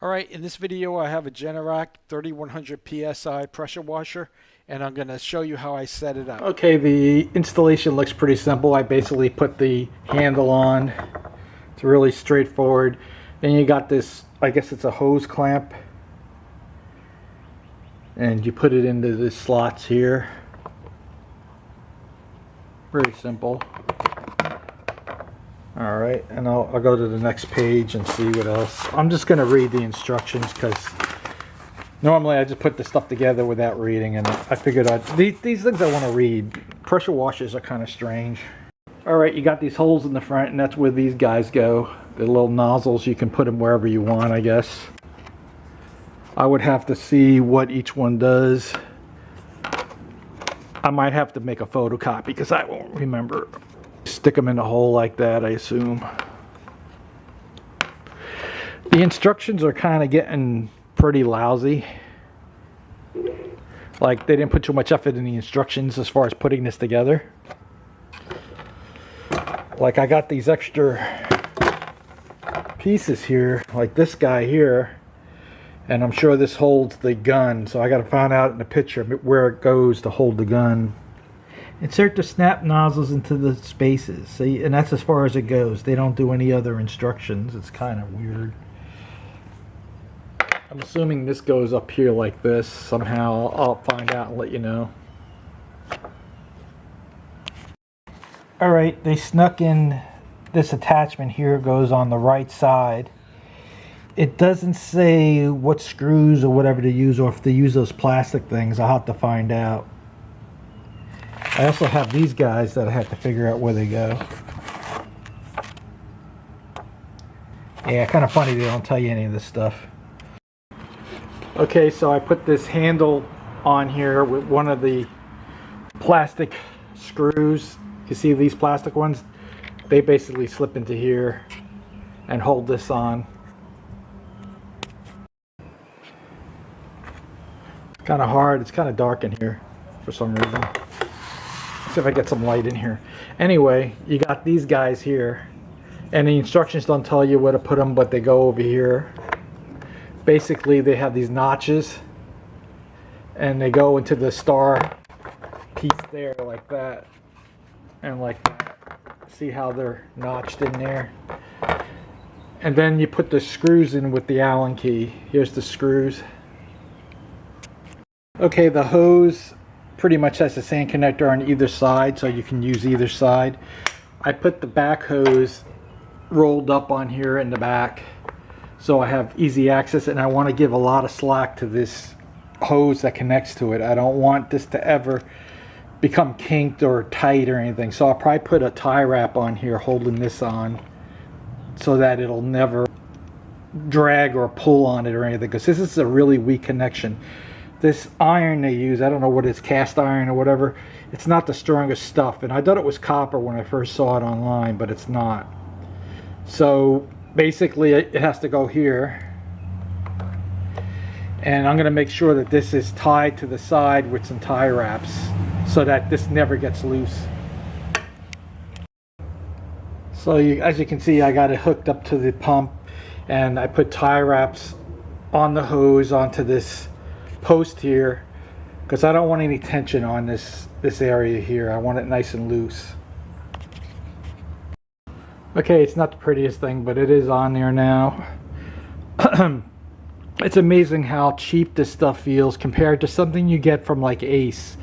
Alright, in this video I have a Generac 3100 PSI pressure washer, and I'm going to show you how I set it up. Okay, the installation looks pretty simple. I basically put the handle on. It's really straightforward. Then you got this, I guess it's a hose clamp, and you put it into the slots here. Very simple. Alright, and I'll go to the next page and see what else. I'm just going to read the instructions because normally I just put the stuff together without reading, and I figured these things I want to read. Pressure washers are kind of strange. Alright, you got these holes in the front, and that's where these guys go. The little nozzles, you can put them wherever you want, I guess. I would have to see what each one does. I might have to make a photocopy because I won't remember. Stick them in a hole like that, I assume. The instructions are kind of getting pretty lousy. Like, they didn't put too much effort in the instructions as far as putting this together. Like, I got these extra pieces here, like this guy here, and I'm sure this holds the gun, so I got to find out in the picture where it goes to hold the gun. Insert the snap nozzles into the spaces. See, and that's as far as it goes. They don't do any other instructions. It's kind of weird. I'm assuming this goes up here like this. Somehow I'll find out and let you know. Alright, they snuck in this attachment here. Goes on the right side. It doesn't say what screws or whatever to use, or if they use those plastic things. I'll have to find out. I also have these guys that I have to figure out where they go. Yeah, kind of funny they don't tell you any of this stuff. Okay, so I put this handle on here with one of the plastic screws. You see these plastic ones? They basically slip into here and hold this on. It's kind of hard. It's kind of dark in here for some reason. See if I get some light in here. Anyway, you got these guys here, and the instructions don't tell you where to put them, but they go over here. Basically, they have these notches, and they go into the star piece there like that, and like that. See how they're notched in there? And then you put the screws in with the Allen key. Here's the screws. Okay, the hose pretty much has the same connector on either side, so you can use either side. I put the back hose rolled up on here in the back so I have easy access, and I want to give a lot of slack to this hose that connects to it. I don't want this to ever become kinked or tight or anything, so I'll probably put a tie wrap on here holding this on so that it'll never drag or pull on it or anything, because this is a really weak connection. This iron they use, I don't know what it's, cast iron or whatever, it's not the strongest stuff, and I thought it was copper when I first saw it online, but it's not. So basically it has to go here, and I'm going to make sure that this is tied to the side with some tie wraps so that this never gets loose. So as you can see, I got it hooked up to the pump, and I put tie wraps on the hose onto this post here because I don't want any tension on this area here. I want it nice and loose. Okay, it's not the prettiest thing, but it is on there now. It's amazing how cheap this stuff feels compared to something you get from like Ace.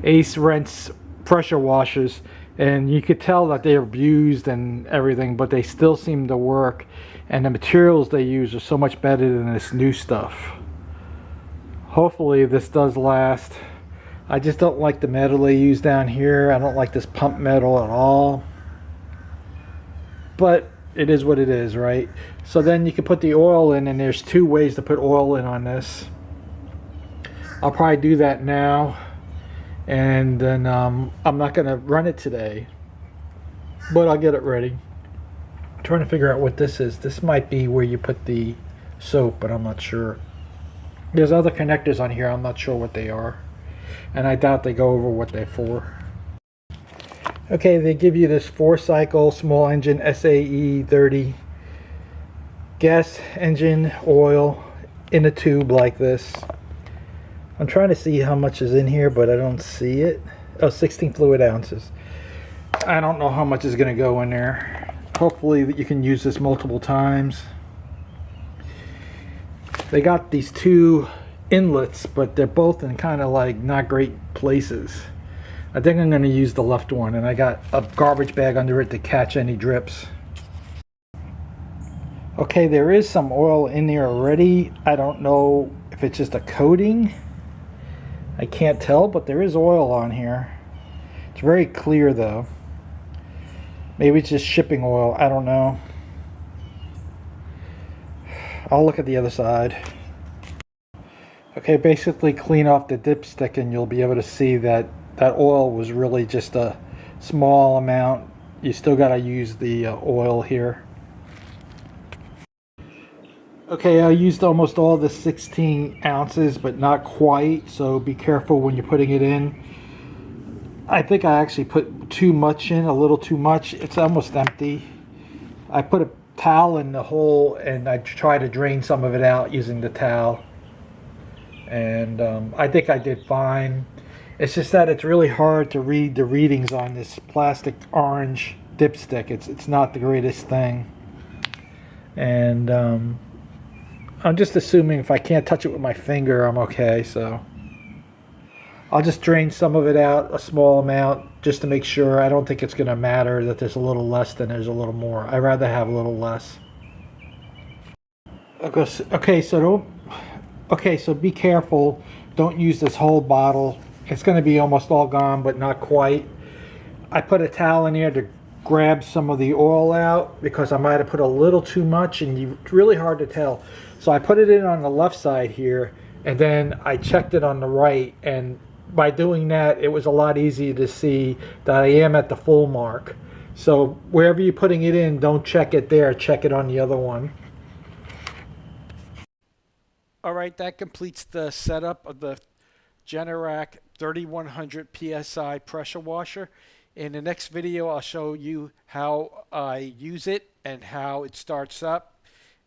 Ace rents pressure washers, and you could tell that they're abused and everything, but they still seem to work, and the materials they use are so much better than this new stuff. Hopefully this does last. I just don't like the metal they use down here. I don't like this pump metal at all. But it is what it is, right? So then you can put the oil in, and there's two ways to put oil in on this. I'll probably do that now. And then I'm not going to run it today, but I'll get it ready. I'm trying to figure out what this is. This might be where you put the soap, but I'm not sure. There's other connectors on here. I'm not sure what they are, and I doubt they go over what they're for. Okay, they give you this 4-cycle small engine SAE 30 gas engine oil in a tube like this. I'm trying to see how much is in here, but I don't see it. Oh, 16 fluid ounces. I don't know how much is going to go in there. Hopefully you can use this multiple times. They got these two inlets, but they're both in kind of like not great places. I think I'm going to use the left one, and I got a garbage bag under it to catch any drips. Okay, there is some oil in there already. I don't know if it's just a coating. I can't tell, but there is oil on here. It's very clear though. Maybe it's just shipping oil. I don't know. I'll look at the other side. Okay, basically clean off the dipstick and you'll be able to see that that oil was really just a small amount. You still got to use the oil here. Okay, I used almost all the 16 ounces, but not quite, so be careful when you're putting it in. I think I actually put too much in, a little too much. It's almost empty. I put a towel in the hole and I try to drain some of it out using the towel. And I think I did fine. It's just that it's really hard to read the readings on this plastic orange dipstick. It's not the greatest thing. And I'm just assuming if I can't touch it with my finger, I'm okay, so I'll just drain some of it out, a small amount, just to make sure. I don't think it's going to matter that there's a little less than there's a little more. I'd rather have a little less. Okay, so be careful. Don't use this whole bottle. It's going to be almost all gone, but not quite. I put a towel in here to grab some of the oil out because I might have put a little too much, and it's really hard to tell. So I put it in on the left side here, and then I checked it on the right, and by doing that, it was a lot easier to see that I am at the full mark. So wherever you're putting it in, don't check it there, check it on the other one. All right, that completes the setup of the Generac 3100 PSI pressure washer. In the next video, I'll show you how I use it and how it starts up,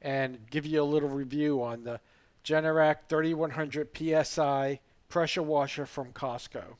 and give you a little review on the Generac 3100 PSI pressure washer from Costco.